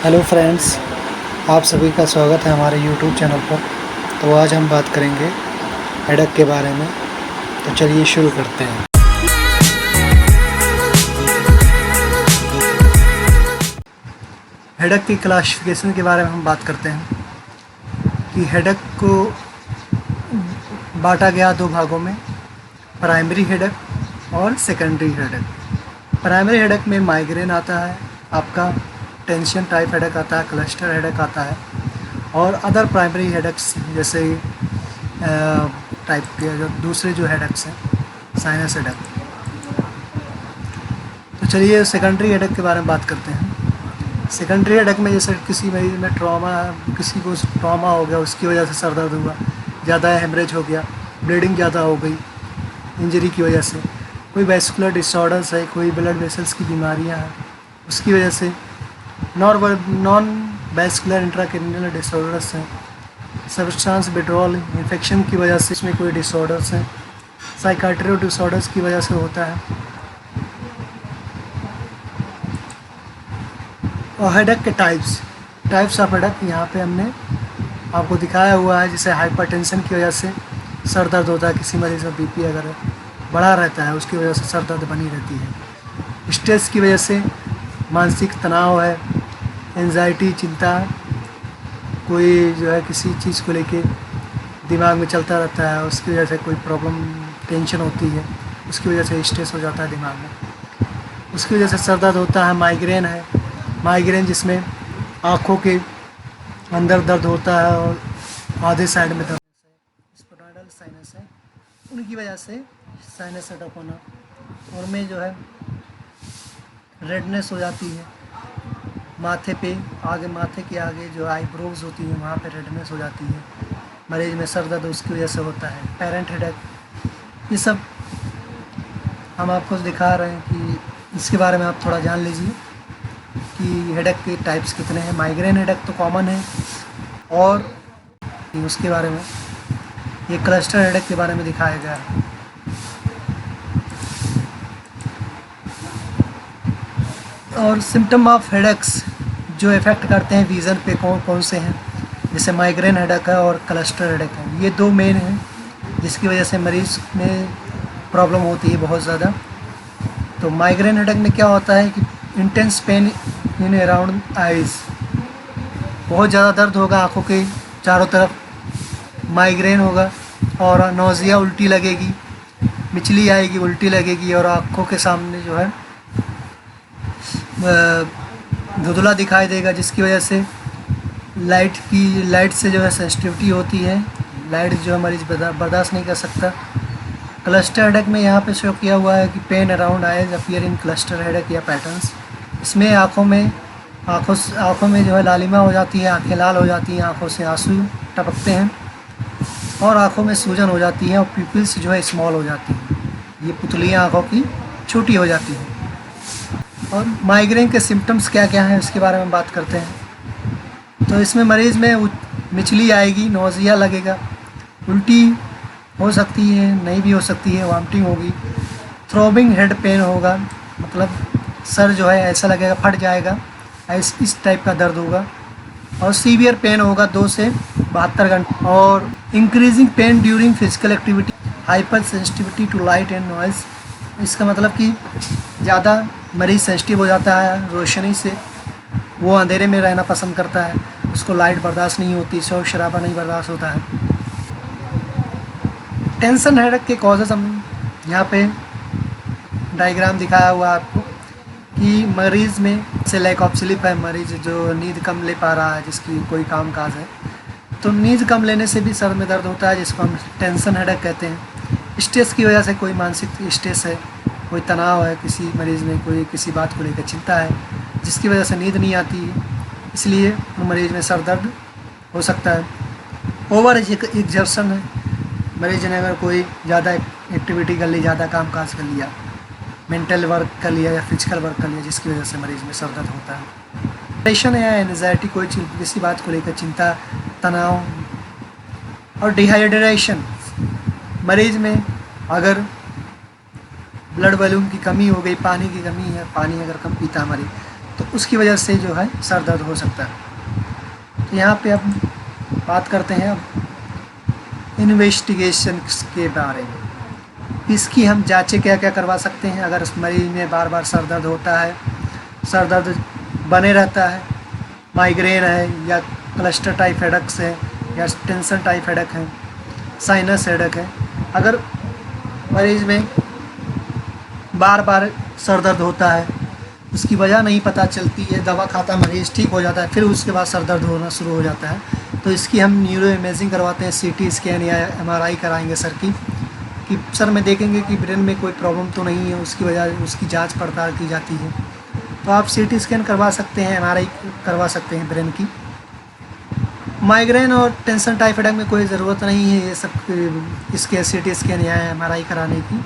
Hello friends, आप सभी का स्वागत है हमारे यूट्यूब चैनल पर। तो आज हम बात करेंगे हेडेक के बारे में। तो चलिए शुरू करते हैं। हेडेक की क्लासिफिकेशन के बारे में हम बात करते हैं कि हेडेक को बांटा गया दो भागों में, प्राइमरी हेडेक और सेकेंडरी हेडेक। प्राइमरी हेडेक में माइग्रेन आता है, आपका टेंशन टाइप हेडेक आता है, क्लस्टर हेडेक आता है, और अदर प्राइमरी हेडेक्स जैसे टाइप के जो दूसरे जो हेडेक्स हैं, साइनस हेडेक। तो चलिए सेकेंडरी हेडेक के बारे में बात करते हैं। सेकेंडरी हेडेक में जैसे किसी मरीज में किसी को ट्रॉमा हो गया, उसकी वजह से सर दर्द हुआ, ज़्यादा हेमरेज हो गया, ब्लीडिंग ज़्यादा हो गई इंजरी की वजह से, कोई वैस्कुलर डिसऑर्डर्स है, कोई ब्लड वेसल्स की बीमारियां हैं, उसकी वजह से नॉन वैस्कुलर इंट्राक्रैनियल डिसऑर्डर्स हैं, सब्सटेंस विड्रॉल इन्फेक्शन की वजह से इसमें कोई डिसऑर्डर्स हैं, साइकाट्रिक डिसऑर्डर्स की वजह से होता है। और हेडेक के टाइप्स ऑफ हेडेक यहाँ पे हमने आपको दिखाया हुआ है। जैसे हाइपरटेंशन की वजह से सर दर्द होता है, किसी मरीज का बीपी अगर बढ़ा रहता है उसकी वजह से सर दर्द बनी रहती है। स्ट्रेस की वजह से मानसिक तनाव है, एंजाइटी, चिंता, कोई जो है किसी चीज़ को लेके दिमाग में चलता रहता है, उसकी वजह से कोई प्रॉब्लम टेंशन होती है, उसकी वजह से स्ट्रेस हो जाता है दिमाग में, उसकी वजह से सर दर्द होता है। माइग्रेन जिसमें आँखों के अंदर दर्द होता है और आधे साइड में दर्द, स्पोनाइडल साइनस है, उनकी वजह से साइनस अटैक होना। और में जो है रेडनेस हो जाती है, माथे के आगे जो आईब्रोज होती है वहाँ पे रेडनेस हो जाती है, मरीज में सर दर्द उसकी वजह से होता है। पेरेंट हेडेक, ये सब हम आपको दिखा रहे हैं कि इसके बारे में आप थोड़ा जान लीजिए कि हेडेक के टाइप्स कितने हैं। माइग्रेन हेडेक तो कॉमन है, और उसके बारे में ये क्लस्टर हेडेक के बारे में दिखाया गया है। और सिम्टम ऑफ हेडेक्स जो इफ़ेक्ट करते हैं विज़न पे कौन कौन से हैं, जैसे माइग्रेन हेडेक है और क्लस्टर हेडेक है, ये दो मेन हैं जिसकी वजह से मरीज़ में प्रॉब्लम होती है बहुत ज़्यादा। तो माइग्रेन हेडेक में क्या होता है कि intense pain in around eyes, बहुत ज़्यादा दर्द होगा आँखों के चारों तरफ, माइग्रेन होगा, और नौजिया, उल्टी लगेगी, मिचली आएगी, उल्टी लगेगी, और आँखों के सामने जो है धुंधला दिखाई देगा, जिसकी वजह से लाइट से जो है सेंसिटिविटी होती है, लाइट जो है मरीज बर्दाश्त नहीं कर सकता। क्लस्टर हेडेक में यहाँ पे शो किया हुआ है कि pain around eyes appear in cluster headache या पैटर्न्स। इसमें आँखों में जो है लालिमा हो जाती है, आँखें लाल हो जाती हैं, आँखों से आंसू टपकते हैं, और आँखों में सूजन हो जाती है, और पिपल्स जो है स्मॉल हो जाती हैं, ये पुतलियाँ आँखों की छोटी हो जाती हैं। और माइग्रेन के सिम्टम्स क्या क्या हैं उसके बारे में बात करते हैं। तो इसमें मरीज़ में मिचली आएगी, नौजिया लगेगा, उल्टी हो सकती है, नहीं भी हो सकती है, वॉमिटिंग होगी, थ्रोबिंग हेड पेन होगा, मतलब सर जो है ऐसा लगेगा फट जाएगा, इस टाइप का दर्द होगा, और सीवियर पेन होगा 2 से 72 घंटे, और increasing pain during physical activity, hyper sensitivity to light and noise. इसका मतलब कि ज़्यादा मरीज़ सेंसिटिव हो जाता है रोशनी से, वो अंधेरे में रहना पसंद करता है, उसको लाइट बर्दाश्त नहीं होती, शोर शराबा नहीं बर्दाश्त होता है। टेंशन हेडेक के कॉजेज़ हम यहाँ पे डायग्राम दिखाया हुआ आपको कि मरीज़ में से लैक ऑफ स्लीप है, मरीज़ जो नींद कम ले पा रहा है, जिसकी कोई काम काज है, तो नींद कम लेने से भी सर में दर्द होता है, जिसको हम टेंशन हेडेक कहते हैं। स्ट्रेस की वजह से, कोई मानसिक स्ट्रेस है, कोई तनाव है, किसी मरीज़ में कोई किसी बात को लेकर चिंता है, जिसकी वजह से नींद नहीं आती है, इसलिए मरीज़ में सर दर्द हो सकता है। ओवर एग्जर्शन है, मरीज़ ने अगर कोई ज़्यादा एक्टिविटी कर ली, ज़्यादा काम काज कर लिया, मेंटल वर्क कर लिया या फिजिकल वर्क कर लिया, जिसकी वजह से मरीज़ में सर दर्द होता है। डिप्रेशन या एंजाइटी, कोई किसी बात को लेकर चिंता, तनाव। और डिहाइड्रेशन, मरीज़ में अगर ब्लड वॉल्यूम की कमी हो गई, पानी की कमी है, पानी अगर कम पीता है मरीज, तो उसकी वजह से जो है सर दर्द हो सकता है। तो यहाँ पे अब बात करते हैं अब इन्वेस्टिगेशन के बारे में। इसकी हम जांचें क्या क्या करवा सकते हैं अगर उस मरीज़ में बार बार सर दर्द होता है, सर दर्द बने रहता है, माइग्रेन है या क्लस्टर टाइप हेडेक्स है या टेंशन टाइप हेडेक है, साइनस हेडेक है। अगर मरीज़ में बार बार सर दर्द होता है, उसकी वजह नहीं पता चलती है, दवा खाता मरीज़ ठीक हो जाता है, फिर उसके बाद सर दर्द होना शुरू हो जाता है, तो इसकी हम न्यूरो इमेजिंग करवाते हैं, सीटी स्कैन या एमआरआई कराएंगे सर की, कि सर में देखेंगे कि ब्रेन में कोई प्रॉब्लम तो नहीं है, उसकी वजह उसकी जांच पड़ताल की जाती है। तो आप सीटी स्कैन करवा सकते हैं, एमआरआई करवा सकते हैं ब्रेन की। माइग्रेन और टेंशन टाइप हेडेक में कोई ज़रूरत नहीं है ये सब इसके सीटी स्कैन या एमआरआई कराने की,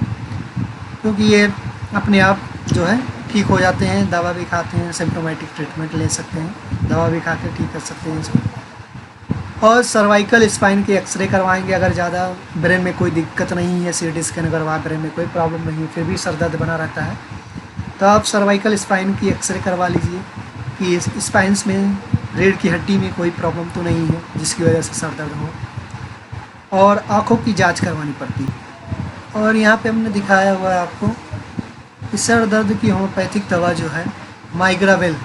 क्योंकि ये अपने आप जो है ठीक हो जाते हैं। दवा भी खाते हैं, सिम्प्टोमेटिक ट्रीटमेंट ले सकते हैं, दवा भी खा के ठीक कर सकते हैं इसको। और सर्वाइकल स्पाइन के एक्सरे करवाएंगे अगर ज़्यादा ब्रेन में कोई दिक्कत नहीं है, सीटी स्कैन करवा ब्रेन में कोई प्रॉब्लम नहीं है, फिर भी सर दर्द बना रहता है, तो आप सर्वाइकल स्पाइन की एक्सरे करवा लीजिए कि इस स्पाइंस में रीढ़ की हड्डी में कोई प्रॉब्लम तो नहीं है जिसकी वजह से सर दर्द हो। और आँखों की जांच करवानी पड़ती है। और यहाँ पे हमने दिखाया हुआ है आपको कि सर दर्द की होम्योपैथिक दवा जो है माइग्रावेल,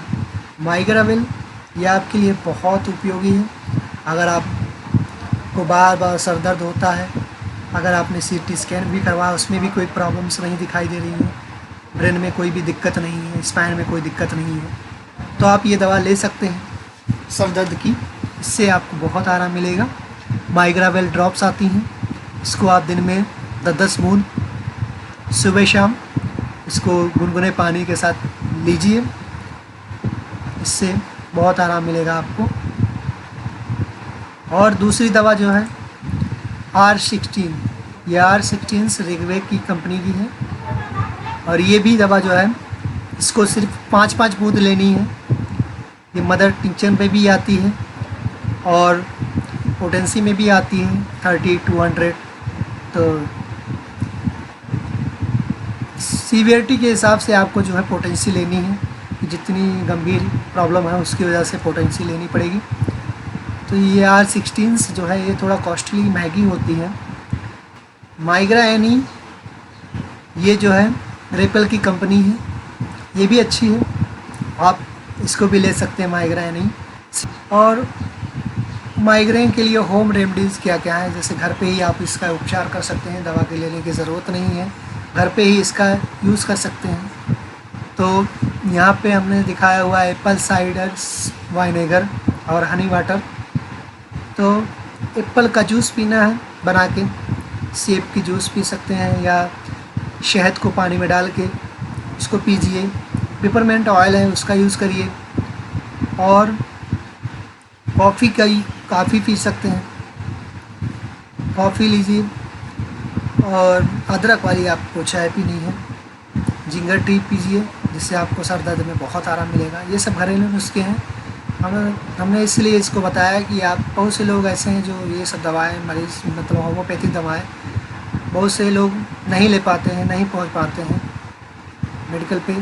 ये आपके लिए बहुत उपयोगी है। अगर आपको बार बार सर दर्द होता है, अगर आपने सीटी स्कैन भी करवाया उसमें भी कोई प्रॉब्लम्स नहीं दिखाई दे रही है, ब्रेन में कोई भी दिक्कत नहीं है, स्पाइन में कोई दिक्कत नहीं है, तो आप ये दवा ले सकते हैं सर दर्द की। इससे आपको बहुत आराम मिलेगा। माइग्रावेल ड्रॉप्स आती हैं, इसको आप दिन में 10-10 बूंद सुबह शाम इसको गुनगुने पानी के साथ लीजिए, इससे बहुत आराम मिलेगा आपको। और दूसरी दवा जो है R16, ये R16 रिगवेक की कंपनी की है, और ये भी दवा जो है इसको सिर्फ 5-5 बूंद लेनी है। ये मदर टिंचर में भी आती है और पोटेंसी में भी आती है 30-200। तो सीवियरिटी के हिसाब से आपको जो है पोटेंसी लेनी है कि जितनी गंभीर प्रॉब्लम है उसकी वजह से पोटेंसी लेनी पड़ेगी। तो ये R16 जो है ये थोड़ा कॉस्टली महंगी होती है। माइग्रा एनी ये जो है रेपल की कंपनी है, ये भी अच्छी है, आप इसको भी ले सकते हैं माइग्रा एनी। और माइग्रेन के लिए होम रेमेडीज़ क्या क्या है, जैसे घर पे ही आप इसका उपचार कर सकते हैं, दवा के लेने की ज़रूरत नहीं है, घर पे ही इसका यूज़ कर सकते हैं। तो यहाँ पे हमने दिखाया हुआ है एप्पल साइडर वाइनेगर और हनी वाटर। तो एप्पल का जूस पीना है बना के, सेब की जूस पी सकते हैं या शहद को पानी में डाल के उसको पीजिए। पेपरमेंट ऑयल है उसका यूज़ करिए। और काफ़ी पी सकते हैं, कॉफ़ी लीजिए। और अदरक वाली आपको चाय पीनी है, जिंगर टी पीजिए, जिससे आपको सर दर्द में बहुत आराम मिलेगा। ये सब घरेलू नुस्खे हैं, हमने इसलिए इसको बताया कि आप बहुत से लोग ऐसे हैं जो ये सब दवाएं मरीज़ मतलब होम्योपैथिक दवाएं बहुत से लोग नहीं ले पाते हैं, नहीं पहुंच पाते हैं मेडिकल पे,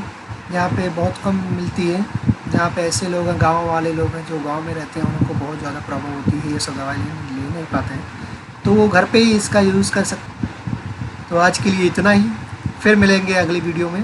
यहाँ पे बहुत कम मिलती है। जहाँ पे ऐसे लोग हैं, गाँव वाले लोग हैं जो गांव में रहते हैं, उनको बहुत ज़्यादा प्रॉब्लम होती है, ये सब दवाई ले नहीं पाते हैं, तो वो घर पे ही इसका यूज़ कर सकते हैं। तो आज के लिए इतना ही, फिर मिलेंगे अगली वीडियो में।